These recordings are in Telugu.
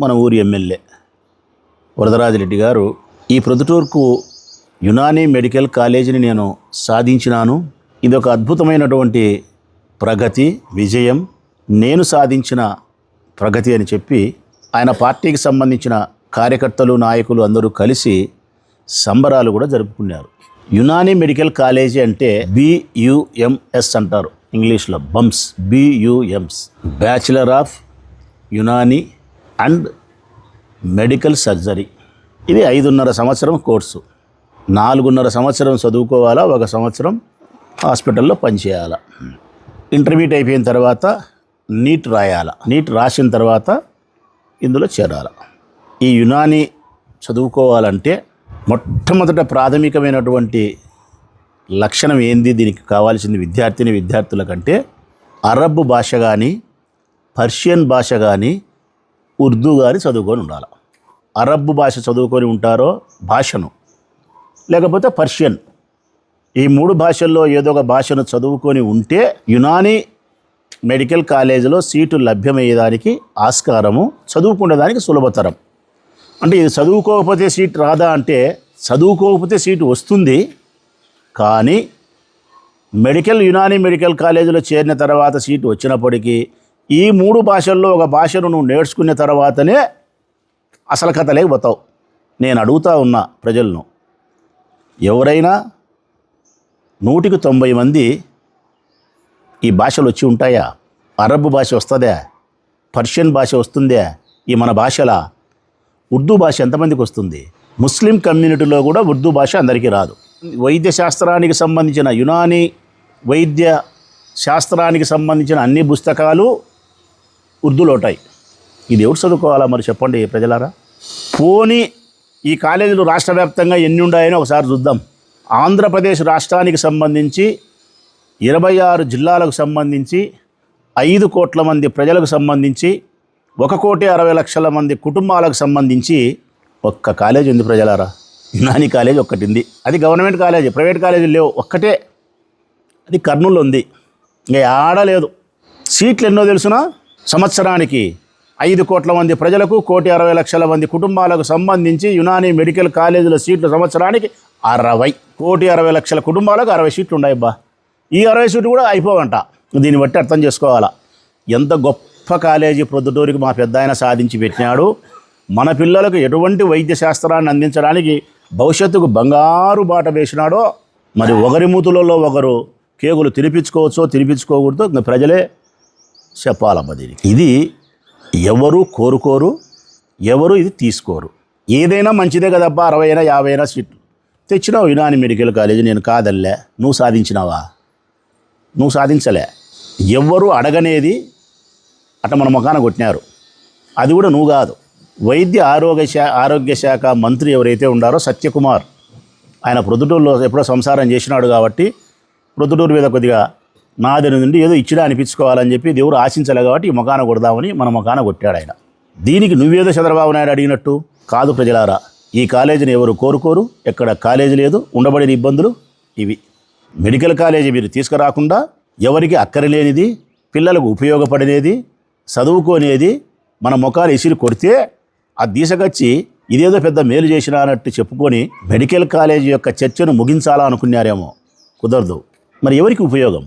మన ఊరి ఎమ్మెల్యే వరదరాజిరెడ్డి గారు ఈ ప్రొద్దుటూరుకు యునానీ మెడికల్ కాలేజీని నేను సాధించినాను, ఇది ఒక అద్భుతమైనటువంటి ప్రగతి విజయం, నేను సాధించిన ప్రగతి అని చెప్పి ఆయన పార్టీకి సంబంధించిన కార్యకర్తలు నాయకులు అందరూ కలిసి సంబరాలు కూడా జరుపుకున్నారు. యునానీ మెడికల్ కాలేజీ అంటే BUMS అంటారు ఇంగ్లీష్లో, bumps, BUMS, bachelor of Unani and medical surgery. ఇది 5.5 సంవత్సరం కోర్సు. 4.5 సంవత్సరం చదువుకోవాలా, 1 సంవత్సరం హాస్పిటల్లో పనిచేయాలా. ఇంటర్మీడియట్ అయిపోయిన తర్వాత నీట్ రాయాలా, నీట్ రాసిన తర్వాత ఇందులో చేరాల. ఈ యునానీ చదువుకోవాలంటే మొట్టమొదట ప్రాథమికమైనటువంటి లక్షణం ఏంది, దీనికి కావాల్సింది విద్యార్థుల కంటే అరబ్ భాష కానీ, పర్షియన్ భాష కానీ, ఉర్దూ కానీ చదువుకొని ఉండాలి. అరబ్ భాష చదువుకొని ఉంటారో భాషను, లేకపోతే పర్షియన్, ఈ 3 భాషల్లో ఏదో ఒక భాషను చదువుకొని ఉంటే యునానీ మెడికల్ కాలేజీలో సీటు లభ్యమయ్యేదానికి ఆస్కారము, చదువుకునేదానికి సులభతరం. అంటే ఇది చదువుకోకపోతే సీట్ రాదా అంటే, చదువుకోకపోతే సీటు వస్తుంది, కానీ యునానీ మెడికల్ కాలేజీలో చేరిన తర్వాత సీటు వచ్చినప్పటికీ ఈ 3 భాషల్లో ఒక భాషను నువ్వు నేర్చుకున్న తర్వాతనే అసలు కథ లేకపోతావు. నేను అడుగుతా ఉన్నా ప్రజలను, ఎవరైనా 100కి 90 మంది ఈ భాషలు వచ్చి ఉంటాయా? అరబ్ భాష వస్తుందా? పర్షియన్ భాష వస్తుందా? ఈ మన భాషలా ఉర్దూ భాష ఎంతమందికి వస్తుంది? ముస్లిం కమ్యూనిటీలో కూడా ఉర్దూ భాష అందరికీ రాదు. వైద్య శాస్త్రానికి సంబంధించిన, యునానీ వైద్య శాస్త్రానికి సంబంధించిన అన్ని పుస్తకాలు ఉర్దూలో ఉంటాయి. ఇది ఎవరు చదువుకోవాలా మరి చెప్పండి ప్రజలారా? పోనీ ఈ కాలేజీలు రాష్ట్ర వ్యాప్తంగా ఎన్ని ఉన్నాయని ఒకసారి చూద్దాం. ఆంధ్రప్రదేశ్ రాష్ట్రానికి సంబంధించి 26 జిల్లాలకు సంబంధించి 5 కోట్ల మంది ప్రజలకు సంబంధించి 1,60,00,000 మంది కుటుంబాలకు సంబంధించి ఒక్క కాలేజ్ ఉంది ప్రజలారా. యునానీ కాలేజ్ ఒక్కటి ఉంది. అది గవర్నమెంట్ కాలేజీ, ప్రైవేట్ కాలేజీలు లేవు, ఒక్కటే. అది కర్నూలులో ఉంది, ఇంకా ఆడలేదు. సీట్లు ఎన్నో తెలుసునా? సంవత్సరానికి 5 కోట్ల మంది ప్రజలకు 1,60,00,000 మంది కుటుంబాలకు సంబంధించి యునానీ మెడికల్ కాలేజీల సీట్లు సంవత్సరానికి 60. 1,60,00,000 కుటుంబాలకు 60 సీట్లు ఉన్నాయి అబ్బా. ఈ 60 సీట్లు కూడా అయిపోవంట. దీన్ని బట్టి అర్థం చేసుకోవాలా ఎంత గొప్ప కాలేజీ ప్రొద్దుటూరికి మా పెద్ద ఆయన సాధించి పెట్టినాడు. మన పిల్లలకు ఎటువంటి వైద్య శాస్త్రాన్ని అందించడానికి భవిష్యత్తుకు బంగారు బాట వేసినాడో. మరి ఒకరి మూతులలో ఒకరు కేకులు తినిపించుకోవచ్చో తినిపించుకోకూడదో ఇంకా ప్రజలే చెప్పాలమ్మా. దీనికి ఇది ఎవరు కోరుకోరు, ఎవరు ఇది తీసుకోరు. ఏదైనా మంచిదే కదబ్బా, 60 అయినా 50 అయినా సీట్లు తెచ్చినావు యునానీ మెడికల్ కాలేజీ, నేను కాదల్లే. నువ్వు సాధించినావా? నువ్వు సాధించలే. ఎవ్వరు అడగనేది అట్ట మన ముఖాన కొట్టినారు. అది కూడా నువ్వు కాదు. ఆరోగ్య శాఖ మంత్రి ఎవరైతే ఉండారో సత్యకుమార్, ఆయన ప్రొద్దుటూరులో ఎప్పుడో సంసారం చేసినాడు కాబట్టి ప్రొద్దుటూరు మీద కొద్దిగా నాది నుండి ఏదో ఇచ్చినా అనిపించుకోవాలని చెప్పి దేవుడు ఆశించలే కాబట్టి ఈ ముఖాన కొడదామని మన ముఖాన కొట్టాడు ఆయన. దీనికి నువ్వేదో చంద్రబాబు నాయుడు అడిగినట్టు కాదు ప్రజలారా. ఈ కాలేజీని ఎవరు కోరుకోరు, ఎక్కడ కాలేజీ లేదు. ఉండబడిన ఇబ్బందులు ఇవి. మెడికల్ కాలేజీ మీరు తీసుకురాకుండా ఎవరికి అక్కరలేనిది, పిల్లలకు ఉపయోగపడినది, చదువుకోనేది మన ముఖాలు ఇసిరి కొడితే ఆ దీసగచ్చి ఇదేదో పెద్ద మేలు చేసినా అన్నట్టు చెప్పుకొని మెడికల్ కాలేజీ యొక్క చర్చను ముగించాలా అనుకున్నారేమో. కుదరదు. మరి ఎవరికి ఉపయోగం?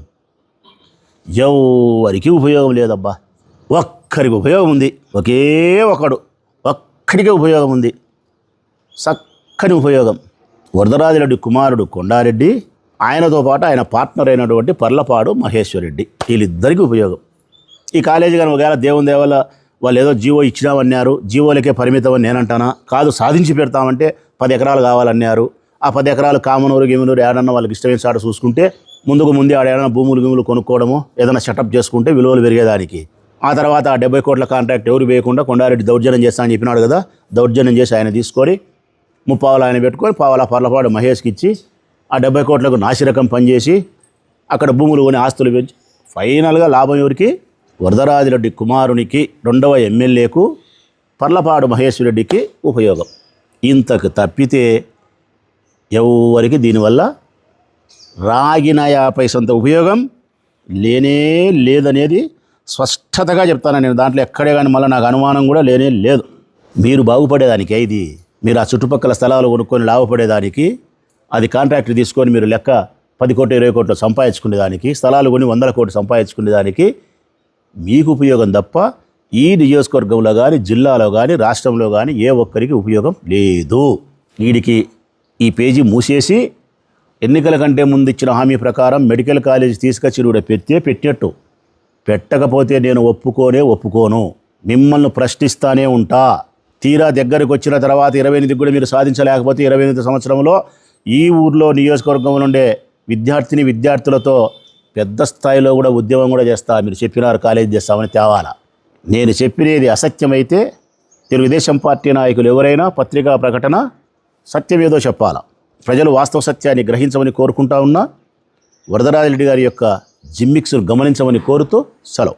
ఎవరికి ఉపయోగం లేదబ్బా. ఒక్కరికి ఉపయోగం ఉంది, ఒక్కడికే ఉపయోగం ఉంది, చక్కని ఉపయోగం. వరదరాజిరెడ్డి కుమారుడు కొండారెడ్డి, ఆయనతో పాటు ఆయన పార్ట్నర్ అయినటువంటి పర్లపాడు మహేశ్వరరెడ్డి, వీళ్ళిద్దరికీ ఉపయోగం. ఈ కాలేజీ కానీ ఒకవేళ దేవుని దేవల్ల వాళ్ళు ఏదో జీవో ఇచ్చినామన్నారు, జీవోలకే పరిమితం అని నేనంటానా? కాదు, సాధించి పెడతామంటే 10 ఎకరాలు కావాలన్నారు. ఆ 10 ఎకరాలు కామనూరు గిమనూరు ఏడన్నా వాళ్ళకి ఇష్టమైన చాట చూసుకుంటే ముందే ఆడేదన్నా భూములు కొనుక్కోవడము, ఏదైనా సెటప్ చేసుకుంటే విలువలు పెరిగేదానికి. ఆ తర్వాత ఆ 70 కోట్ల కాంట్రాక్ట్ ఎవరు వేయకుండా కొండారెడ్డి దౌర్జన్యం చేస్తా అని చెప్పినాడు కదా, దౌర్జన్యం చేసి ఆయన తీసుకొని 30 ఆయన పెట్టుకొని పావలా పర్లపాడు మహేష్కి ఇచ్చి ఆ 70 కోట్లకు నాసిరకం పనిచేసి అక్కడ భూములు కొని ఆస్తులు పెంచి ఫైనల్గా లాభం ఎవరికి? వరదరాజిరెడ్డి కుమారునికి, 2వ ఎమ్మెల్యేకు, పర్లపాడు మహేశ్వరరెడ్డికి ఉపయోగం. ఇంతకు తప్పితే ఎవరికి దీనివల్ల రాగిన 50 పైసంత ఉపయోగం లేనే లేదనేది స్పష్టతగా చెప్తాను నేను. దాంట్లో ఎక్కడే కానీ మళ్ళీ నాకు అనుమానం కూడా లేనే లేదు. మీరు బాగుపడేదానికే ఇది. మీరు ఆ చుట్టుపక్కల స్థలాలు కొనుక్కొని లాభపడేదానికి, అది కాంట్రాక్ట్ తీసుకొని మీరు లెక్క 10 కోట్లు 20 కోట్లు సంపాదించుకునేదానికి, స్థలాలు కొని 100 కోట్లు సంపాదించుకునేదానికి మీకు ఉపయోగం తప్ప ఈ నియోజకవర్గంలో కానీ, జిల్లాలో కానీ, రాష్ట్రంలో కానీ ఏ ఒక్కరికి ఉపయోగం లేదు. వీడికి ఈ పేజీ మూసేసి ఎన్నికల కంటే ముందు ఇచ్చిన హామీ ప్రకారం మెడికల్ కాలేజ్ తీసుకొచ్చి కూడా పెట్టినట్టు. పెట్టకపోతే నేను ఒప్పుకోను. మిమ్మల్ని ప్రశ్నిస్తానే ఉంటా. తీరా దగ్గరకు వచ్చిన తర్వాత 28 కూడా మీరు సాధించలేకపోతే 28 సంవత్సరంలో ఈ ఊర్లో నియోజకవర్గంలో ఉండే విద్యార్థులతో పెద్ద స్థాయిలో కూడా ఉద్యమం కూడా చేస్తా. మీరు చెప్పినారు కాలేజ్ చేస్తామని తేవాలా. నేను చెప్పినది అసత్యమైతే తెలుగుదేశం పార్టీ నాయకులు ఎవరైనా పత్రికా ప్రకటన సత్యమేదో చెప్పాలా. ప్రజలు వాస్తవ సత్యాన్ని గ్రహించమని కోరుకుంటా ఉన్నా. వరదరాజిరెడ్డి గారి యొక్క జిమ్మిక్స్ను గమనించమని కోరుతూ సెలవు.